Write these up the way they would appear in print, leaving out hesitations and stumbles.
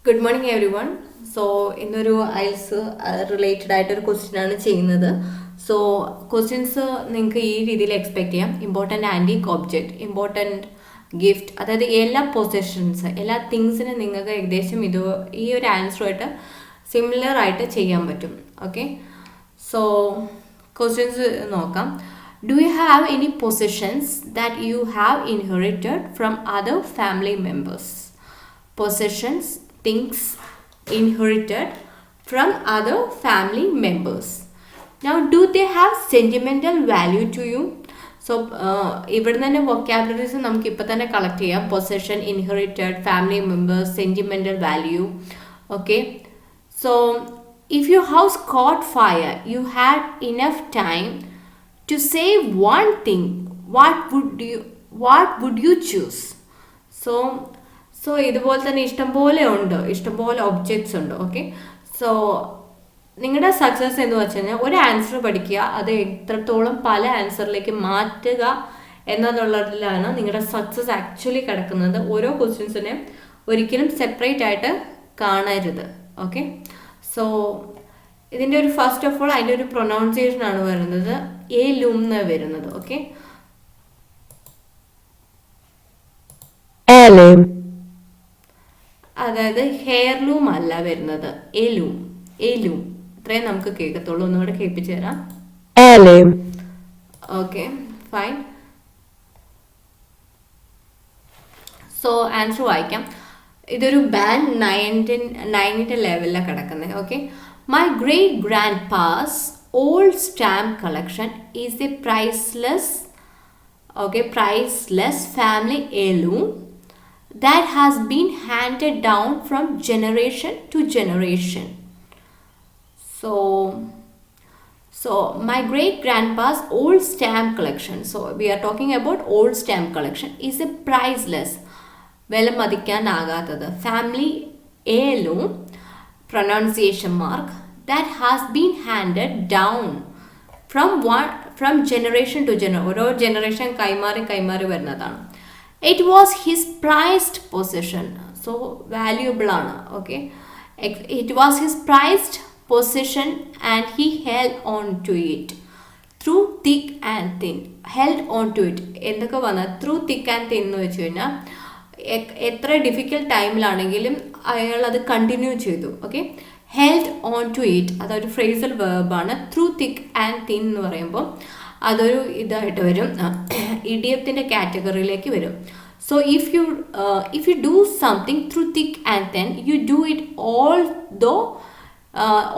Good morning every one. So ഇന്നൊരു IELTS related ആയിട്ടൊരു question ആണ് ചെയ്യുന്നത്. സോ ക്വസ്റ്റ്യൻസ് നിങ്ങൾക്ക് ഈ രീതിയിൽ എക്സ്പെക്ട് ചെയ്യാം. Important antique object, important gift, അതായത് എല്ലാ പൊസിഷൻസ്, എല്ലാ തിങ്സിനും നിങ്ങൾക്ക് ഏകദേശം ഈ ഒരു ആൻസറുമായിട്ട് സിമിലർ ആയിട്ട് ചെയ്യാൻ പറ്റും. ഓക്കെ, സോ ക്വസ്റ്റ്യൻസ് നോക്കാം. Do you have any positions that you have inherited from other family members? Possessions, things inherited from other family members. Now, do they have sentimental value to you? So, ഇവിടെ തന്നെ vocabularies നമുക്ക് ഇപ്പം തന്നെ collect ചെയ്യാം. Possession, inherited, family members, sentimental value. Okay, so if your house caught fire, you had enough time to save one thing. What would you choose? So ഇതുപോലെ തന്നെ ഇഷ്ടംപോലെ objects ഉണ്ട്. ഓക്കെ, സോ നിങ്ങളുടെ success എന്ന് വെച്ച് കഴിഞ്ഞാൽ ഒരു ആൻസർ പഠിക്കുക, അത് എത്രത്തോളം പല ആൻസറിലേക്ക് മാറ്റുക എന്നുള്ളതിലാണ് നിങ്ങളുടെ സക്സസ് ആക്ച്വലി കിടക്കുന്നത്. ഓരോ ക്വസ്റ്റ്യൻസിനെ ഒരിക്കലും സെപ്പറേറ്റ് ആയിട്ട് കാണരുത്. ഓക്കെ, സോ ഇതിൻ്റെ ഒരു ഫസ്റ്റ് ഓഫ് ഓൾ അതിൻ്റെ ഒരു പ്രൊനൗൺസിയേഷൻ ആണ് വരുന്നത് ഏലൂം എന്ന് വരുന്നത്. ഓക്കെ, അതായത് ഹെയർലൂം അല്ല വരുന്നത്, എലൂം. ഇത്രയും നമുക്ക് കേൾക്കത്തുള്ളൂ. ഒന്നുകൂടെ കേൾപ്പിച്ചു തരാം. Okay, fine. സോ ആൻസർ വായിക്കാം. ഇതൊരു ബാൻഡ് 9ന്റെ ലെവലിലാണ് കിടക്കുന്നത്. Okay, my great grand pass old stamp collection is A priceless family heirloom that has been handed down from generation to generation. So my great grandpa's old stamp collection, so we are talking about old stamp collection, is a priceless, വില മതിക്കാൻ ആകാത്തത്, family heirloom, pronunciation mark, that has been handed down from generation to generation. ഓരോ generation കൈമാറി വരുന്നതാണ്. It was his prized possession. So valuable ആണ്. Okay, it was his prized possession and he held on to it through thick and thin. Held on to it എന്തൊക്കെ വന്ന through thick and thin എന്ന് വെച്ച് കഴിഞ്ഞാൽ എത്ര difficult ടൈമിലാണെങ്കിലും അയാൾ അത് continue ചെയ്തു. Okay, held on to it അതൊരു ഫ്രേസൽ വേർബാണ്. ത്രൂ തിക്ക് ആൻഡ് തിൻ എന്ന് പറയുമ്പോൾ അതൊരു ഇതായിട്ട് വരും, ഇഡിയത്തിൻ്റെ കാറ്റഗറിയിലേക്ക് വരും. So if you do something through thick and then you do it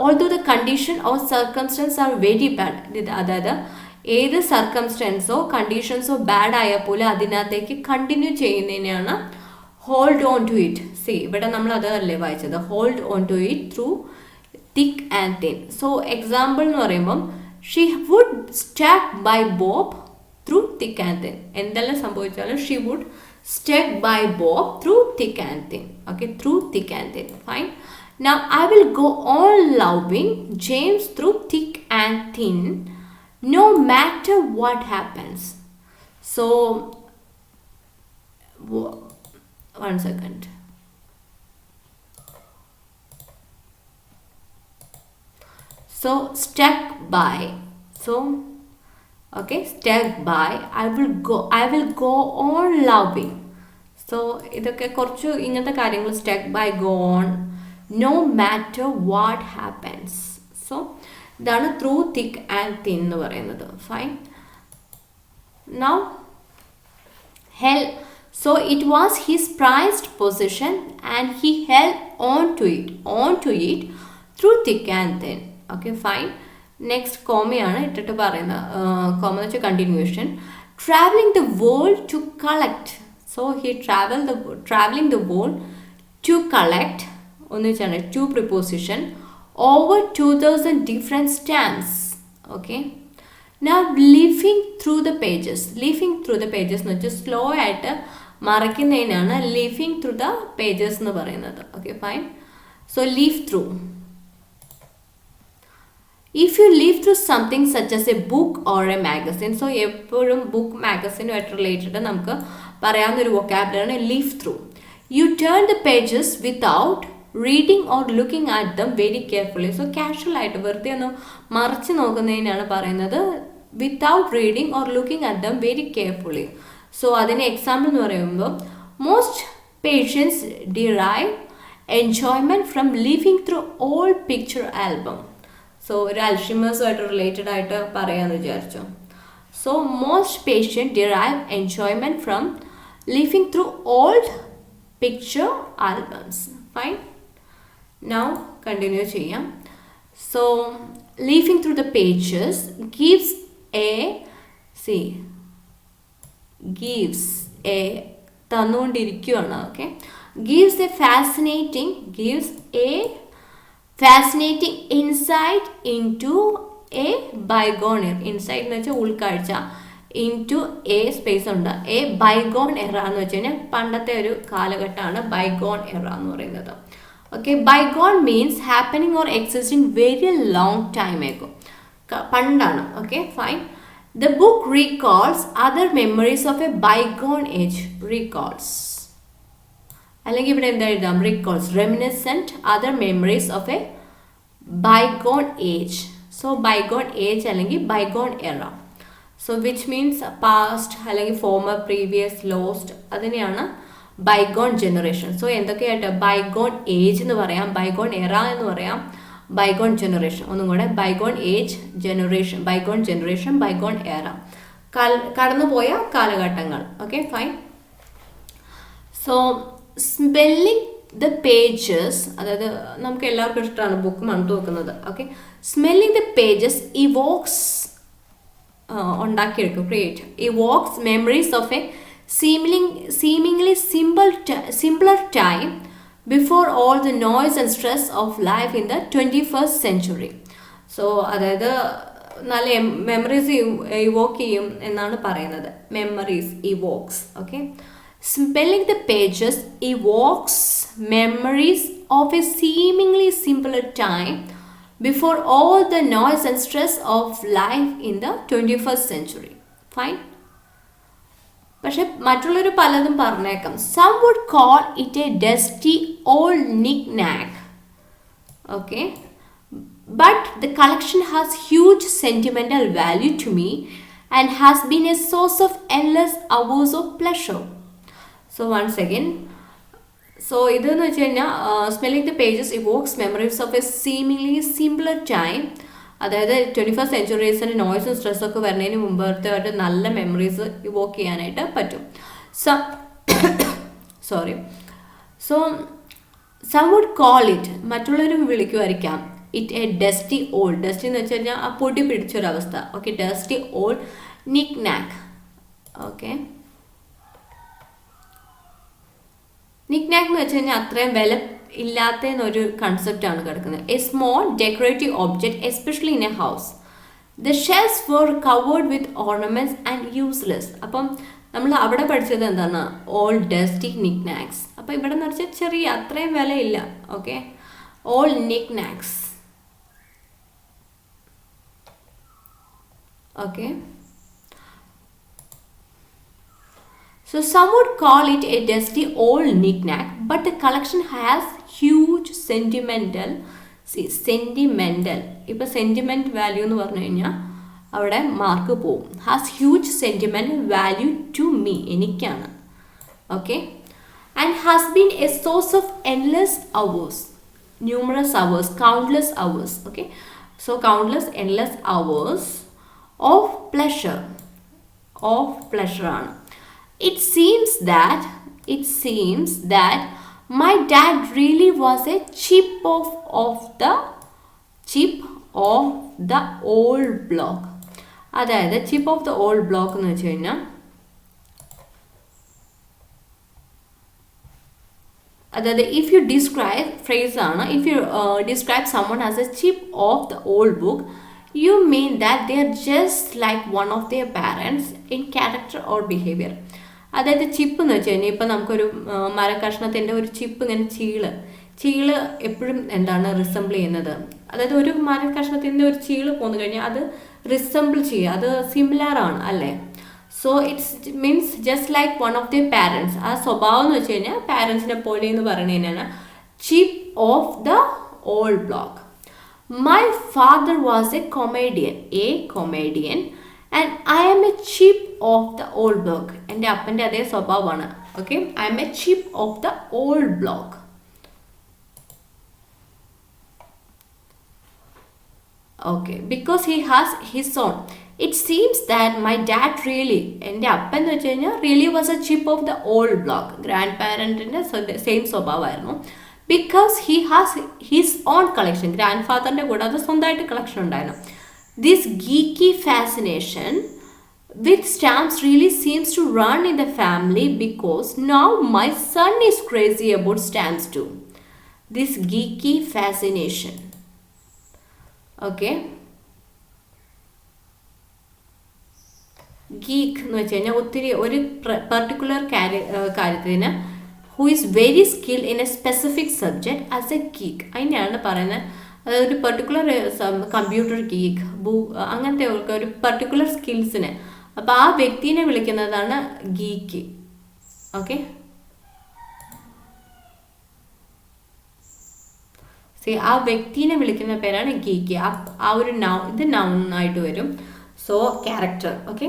although the condition or circumstance are very bad. അതായത് ഏത് സർക്കംസ്റ്റൻസോ കണ്ടീഷൻസോ ബാഡ് ആയാൽ പോലും അതിനകത്തേക്ക് കണ്ടിന്യൂ ചെയ്യുന്നതിനെയാണ് hold on to it. See ഇവിടെ നമ്മൾ അതല്ലേ വായിച്ചത്, hold on to it through thick and thin. So example എന്ന് പറയുമ്പം she would stick by Bob through thick and thin. എന്തെല്ലാം സംഭവിച്ചാലും she would stick by Bob through thick and thin. Okay, through thick and thin. Fine. Now I will go on loving James through thick and thin, no matter what happens. So, one second. So, stuck by. So, okay, stuck by. I will go on loving. So, ഇതൊക്കെ കുറച്ച് ഇങ്ങനത്തെ കാര്യങ്ങൾ stuck by, go on, no matter what happens. So ഇതാണ് through thick and thin എന്ന് പറയുന്നത്. Fine. Now so it was his prized possession and he held on to it through thick and thin. Okay, fine. Next കോമയാണ് ഇട്ടിട്ട് പറയുന്നത്. Comma എന്ന് വെച്ചാൽ continuation. Travelling the world to collect. So he travelling the world to collect ഒന്നിച്ചാണ് to preposition over 2000 different stamps. Okay, now leafing through the pages എന്ന് വെച്ചാൽ slow ആയിട്ട് മറക്കുന്നതിനാണ് leafing through the pages എന്ന് പറയുന്നത്. Okay, fine. So leaf through. If you leaf through something such as a book or a magazine, so എപ്പോഴും book മാഗസിനുമായിട്ട് related നമുക്ക് പറയാവുന്ന ഒരു വൊക്കാബുലറിയാണ് leaf through. You turn the pages without reading or looking at them very carefully. So casual ആയിട്ട് വെറുതെ ഒന്ന് മറിച്ച് നോക്കുന്നതിനാണ് പറയുന്നത് without reading or looking at them very carefully. So അതിന് എക്സാമ്പിൾ എന്ന് പറയുമ്പോൾ most patients derive enjoyment from living through all picture album. So ഒരു അൽഷിമേഴ്സുമായിട്ട് റിലേറ്റഡ് ആയിട്ട് പറയാമെന്ന് വിചാരിച്ചു. So most patient derive enjoyment from living through old picture albums. Fine. Now continue ചെയ്യാം. So living through the pages gives തന്നുകൊണ്ടിരിക്കുകയാണ്. Okay. gives a fascinating insight into a bygone era. Insight എന്ന് വെച്ചാൽ ഉൾക്കാഴ്ച, into a space ഉണ്ട്, a bygone era എന്ന് വെച്ച് കഴിഞ്ഞാൽ പണ്ടത്തെ ഒരു കാലഘട്ടമാണ് ബൈഗോൺ എറ എന്ന് പറയുന്നത്. Okay. Bygone means happening or existing very long time ആക്കോ, പണ്ടാണ്. Okay. Fine. The book recalls other memories of a bygone age. Recalls. അല്ലെങ്കിൽ ഇവിടെ എന്താ എഴുതാം? Recalls. Reminiscent other memories of a bygone age. So bygone age അല്ലെങ്കിൽ bygone era. So which means past അല്ലെങ്കിൽ former, previous, lost. അതിനെയാണ് bygone generation. So എന്തൊക്കെയായിട്ട് bygone age എന്ന് പറയാം, bygone era എന്ന് പറയാം, ബൈഗോൺ ജനറേഷൻ. ഒന്നും കൂടെ bygone age, generation, bygone generation, bygone era, കടന്നുപോയ കാലഘട്ടങ്ങൾ. Okay. Fine. So smelling the pages, അതായത് നമുക്ക് എല്ലാവർക്കും ഇഷ്ടമാണ് ബുക്ക് മണത്ത് വെക്കുന്നത്. Okay. Smelling the pages evokes, ഉണ്ടാക്കിയെടുക്കും, create, evokes memories of a seemingly simpler time before all the noise and stress of life in the 21st century. So അതായത് നല്ല memories Evoque ചെയ്യും എന്നാണ് പറയുന്നത്. Memories evokes. Okay. Spelling the pages evokes memories of a seemingly simpler time before all the noise and stress of life in the 21st century. Fine. പക്ഷെ മറ്റുള്ളവർ പലതും പറഞ്ഞേക്കാം. Some would call it a dusty old knickknack. Okay. But the collection has huge sentimental value to me and has been a source of endless hours of pleasure. So once again, so ഇതെന്ന് വെച്ച് കഴിഞ്ഞാൽ smelling the pages evokes memories of a seemingly simpler time. അതായത് 21st സെഞ്ച്വറീസിൻ്റെ നോയ്സും സ്ട്രെസ്സൊക്കെ വരുന്നതിന് മുമ്പത്തെ നല്ല memories evoke ചെയ്യാനായിട്ട് പറ്റും. So some would call it, മറ്റുള്ളവർ വിളിക്കുമായിരിക്കാം, it a dusty old. Dusty എന്ന് വെച്ച് കഴിഞ്ഞാൽ ആ പൊടി പിടിച്ചൊരവസ്ഥ. Okay. Dusty old knickknack. Okay. നിക് നാക്ക് എന്ന് വെച്ച് കഴിഞ്ഞാൽ അത്രയും വില ഇല്ലാത്തതെന്നൊരു കൺസെപ്റ്റാണ് കിടക്കുന്നത്. A small decorative object especially in a house. The shelves for covered with ornaments and useless. അപ്പം നമ്മൾ അവിടെ പഠിച്ചത് എന്താണ്? All dusty knick knacks. അപ്പം ഇവിടെ എന്ന് വെച്ചാൽ ചെറിയ അത്രയും വിലയില്ല. Okay. All knick knacks. Okay. So some would call it a dusty old knick-knack, but the collection has huge sentimental, ഇപ്പോൾ സെൻറ്റിമെൻറ്റ് വാല്യൂ എന്ന് പറഞ്ഞു കഴിഞ്ഞാൽ അവിടെ മാർക്ക് പോവും. Has huge sentimental value to me, എനിക്കാണ്. Okay. And has been a source of endless hours, numerous hours, countless hours. Okay. So countless endless hours of പ്ലഷറാണ്. It seems that my dad really was a chip of the old block. അതായത് chip of the old block എന്ന് വെച്ച് കഴിഞ്ഞാൽ അതായത് if you describe phrase ആണ്, if you describe someone as a chip of the old book, you mean that they are just like one of their parents in character or behavior. അതായത് chip എന്ന് വെച്ച് കഴിഞ്ഞാൽ ഇപ്പം നമുക്കൊരു മരക്കഷ്ണത്തിൻ്റെ ഒരു chip ഇങ്ങനെ ചീള് എപ്പോഴും എന്താണ് റിസംബിൾ ചെയ്യുന്നത്. അതായത് ഒരു മരക്കഷ്ണത്തിൻ്റെ ഒരു ചീള് പോന്നു കഴിഞ്ഞാൽ അത് റിസംബിൾ ചെയ്യുക, അത് സിമിലർ ആണ് അല്ലേ. So it's means just like one of the parents. ആ സ്വഭാവം എന്ന് വെച്ച് കഴിഞ്ഞാൽ പാരൻസിനെ പോലെ എന്ന് പറയുന്നതിനാണ് chip of the old block. My father was a comedian and I am a chip of the old block. എൻ്റെ അപ്പൻ്റെ അതേ സ്വഭാവമാണ്. Okay, I M A chip of the old block. Okay, because he has his own. It seems that my dad really, എൻ്റെ അപ്പൻ എന്ന് വെച്ച് കഴിഞ്ഞാൽ really was a chip of the old block. Grand പാരൻറ്റിൻ്റെ സെയിം സ്വഭാവമായിരുന്നു. Because he has his own collection. Grand ഫാദറിൻ്റെ കൂടാതെ സ്വന്തമായിട്ട് കളക്ഷൻ ഉണ്ടായിരുന്നു. This geeky fascination with stamps really seems to run in the family because now my son is crazy about stamps too. This geeky fascination. Okay. Geek എന്ന് വെച്ച് കഴിഞ്ഞാൽ ഒത്തിരി ഒരു particular കാര്യത്തിന് who is very skill in A specific subject as A geek. അതിനെയാണ് പറയുന്നത്. ഒരു particular computer geek, അങ്ങനത്തെ ഒരു പെർട്ടിക്കുലർ സ്കിൽസിന്. അപ്പോൾ ആ വ്യക്തിനെ വിളിക്കുന്നതാണ് ഗീക്ക്. ഓക്കെ, ആ വ്യക്തിനെ വിളിക്കുന്ന പേരാണ് ഗീക്ക്. ആ ഒരു ഇത് നൗൺ ആയിട്ട് വരും. So character. Okay,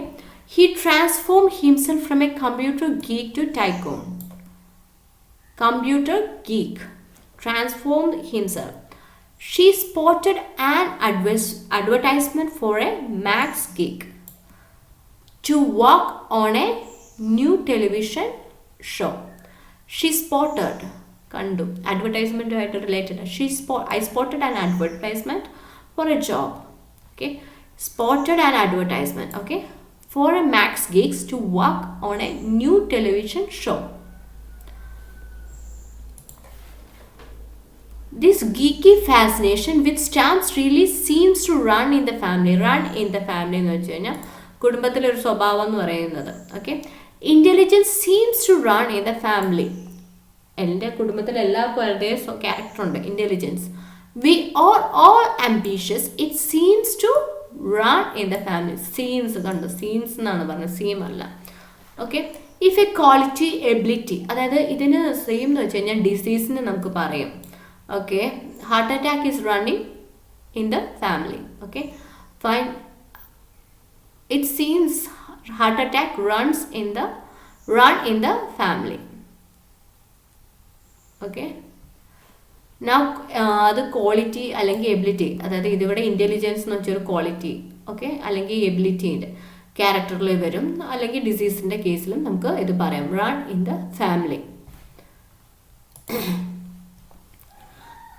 he transform himself from a computer geek to tycoon. Computer geek transformed himself. She spotted an advertisement for a Max geek to work on a new television show. She spotted, kandu, advertisement related. I spotted an advertisement for a job. Okay, spotted an advertisement. Okay, for a Max geeks to work on a new television show. This geeky fascination with stamps really seems to run in the family. Run in the family എന്ന് വെച്ച് കഴിഞ്ഞാൽ കുടുംബത്തിലൊരു സ്വഭാവം എന്ന് പറയുന്നത്. Okay, intelligence seems to run in the family. എൻ്റെ കുടുംബത്തിൽ എല്ലാവർക്കും അവരുടെ ക്യാരക്ടർ ഉണ്ട്, intelligence. We are all ambitious. It seems to run in the family. Seems കണ്ടു, സീംസ് എന്നാണ് പറഞ്ഞത്, സീം അല്ല. Okay, if a quality ability, അതായത് ഇതിന് സെയിം എന്ന് വെച്ച് കഴിഞ്ഞാൽ ഡിസീസിന് നമുക്ക് പറയാം. Okay, heart attack is running in the family. Okay, fine. It seems heart attack run in the family. Okay, now the quality അല്ലെങ്കിൽ എബിലിറ്റി, അതായത് ഇതിവിടെ ഇൻ്റലിജൻസ് എന്ന് വെച്ചൊരു ക്വാളിറ്റി. ഓക്കെ, അല്ലെങ്കിൽ എബിലിറ്റീൻ്റെ ക്യാരക്ടറിൽ വരും, അല്ലെങ്കിൽ ഡിസീസിൻ്റെ കേസിലും നമുക്ക് ഇത് പറയാം. Run in the family.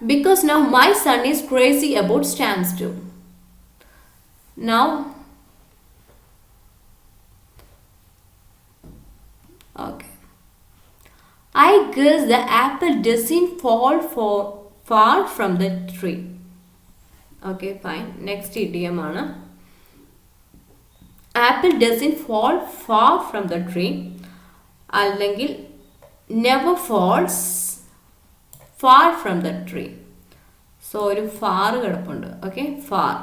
Because now my son is crazy about stamps too. Now, okay, I guess the apple doesn't fall far from the tree. Okay, fine. Next idiom aanu. Apple doesn't fall far from the tree. Allengil never falls far from the tree. So ഒരു far കിടപ്പുണ്ട്. Okay, far.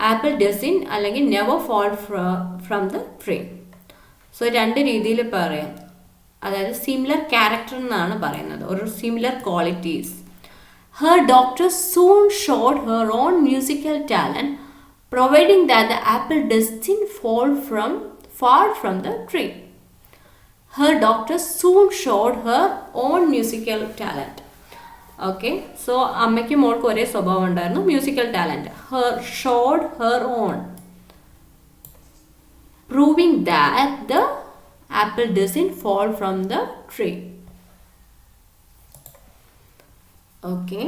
Apple doesn't അല്ലെങ്കിൽ never fall from the tree. So രണ്ട് രീതിയിൽ പറയാം. അതായത് similar character എന്നാണ് പറയുന്നത്, ഒരു similar qualities. Her doctor soon showed her own musical talent providing that the apple doesn't fall far from the tree. Her doctor soon showed her own musical talent. Okay, so അമ്മയ്ക്കും മോൾക്കും ഒരേ സ്വഭാവം ഉണ്ടായിരുന്നു, musical talent. Her showed her own, proving that the apple doesn't fall from the tree. Okay,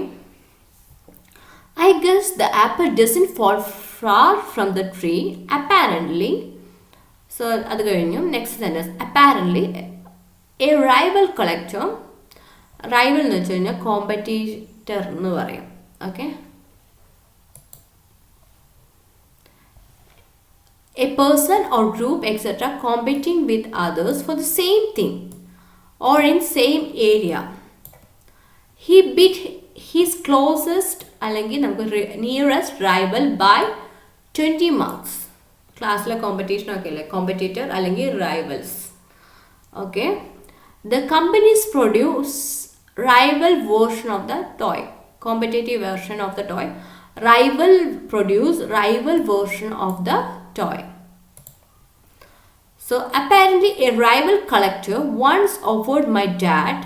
I guess the apple doesn't fall far from the tree apparently. So അത് കഴിഞ്ഞു. Next sentence, apparently a rival collector. Rival എന്ന് വെച്ച് കഴിഞ്ഞാൽ competitor എന്ന് പറയും. Okay, a person or group etcetera competing with others for the same thing or in same area. He beat his closest അല്ലെങ്കിൽ നമുക്ക് nearest rival by 20 marks. ക്ലാസ്സിലെ കോമ്പറ്റീഷനൊക്കെ അല്ലേ, competitor അല്ലെങ്കിൽ rivals. Okay, the companies produce rival version of the toy. Competitive version of the toy. Rival produce rival version of the toy. So apparently a rival collector once offered my dad.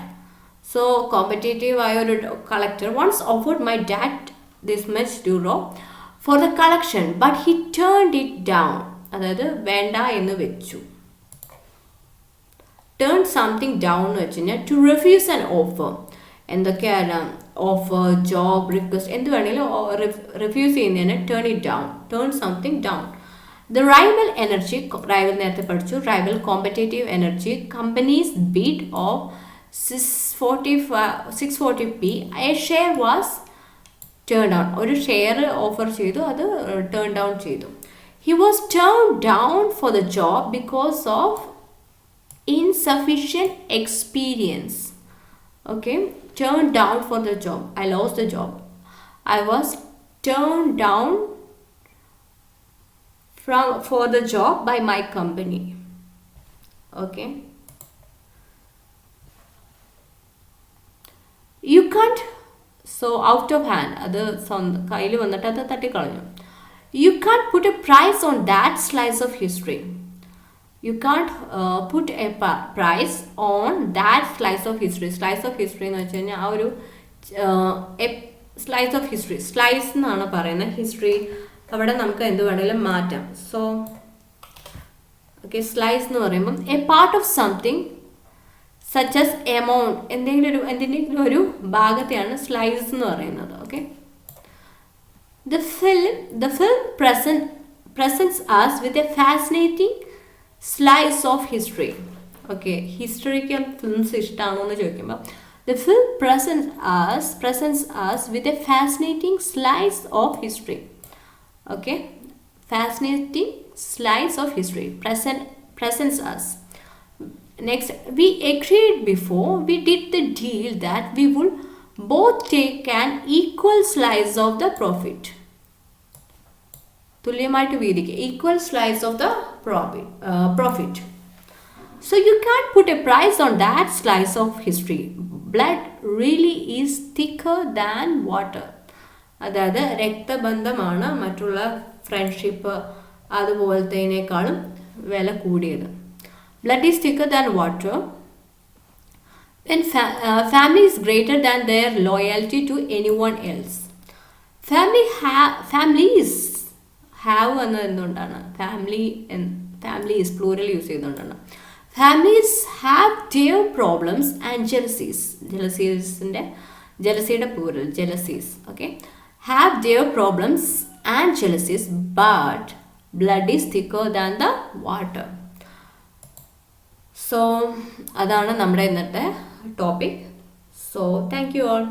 So competitive collector once offered my dad this much euro for the collection, but he turned it down. അതായത് വേണ്ട എന്ന് വെച്ചു. Turn something down എന്ന് വെച്ച് കഴിഞ്ഞാൽ to refuse an offer. എന്തൊക്കെയാണ് offer, job, request എന്ത് വേണമെങ്കിലും റിഫ്യൂസ് ചെയ്യുന്നതിന് turn it down, turn something down. The rival energy, rival നേരത്തെ പഠിച്ചു, rival competitive energy, company's bid of 640p, a share was turned down. ഒരു ഷെയർ ഓഫർ ചെയ്തു, അത് turn down ചെയ്തു. He was turned down for the job because of insufficient experience. Okay, turned down for the job. I lost the job. I was turned down for the job by my company. Okay, you can't. So out of hand, അത് കയ്യിൽ വന്നിട്ട് അത് തട്ടിക്കളഞ്ഞു. You can't put a price on that slice of history. You can't put a price on that slice of history. Slice of history എന്ന് വെച്ച് കഴിഞ്ഞാൽ ആ ഒരു slice of history, slice എന്നാണ് പറയുന്നത്. ഹിസ്റ്ററി അവിടെ നമുക്ക് എന്ത് വേണമെങ്കിലും മാറ്റാം. സോ ഓക്കെ, സ്ലൈസ് എന്ന് പറയുമ്പം A part of something such as amount, എന്തെങ്കിലും ഒരു ഭാഗത്തെയാണ് സ്ലൈസ് എന്ന് പറയുന്നത്. Okay, the film presents us with a fascinating slice of history. Okay, historical films ഇഷ്ടമാണോ എന്ന് ചോദിക്കുമ്പോൾ the film presents us with a fascinating slice of history. Okay, fascinating slice of history presents us. Next, we agreed before we did the deal that we would both take an equal slice of the profit. തുല്യമായിട്ട് വീതിക്കുക, equal slice of the profit. So you can't put a price on that slice of history. Blood really is thicker than water. അതായത് രക്തബന്ധമാണ് മറ്റുള്ള friendship അതുപോലത്തേനേക്കാളും വില കൂടിയത്. Blood is thicker than water. When family is greater than their loyalty to anyone else. Families have എന്നതുകൊണ്ടാണ് family is plural use ചെയ്തുകൊണ്ടാണ്. Families have their problems and jealousyയുടെ plural, jealousies. Okay, have their problems and jealousies, but blood is thicker than the water. So അതാണ് നമ്മുടെ ഇന്നത്തെ topic. So thank you all.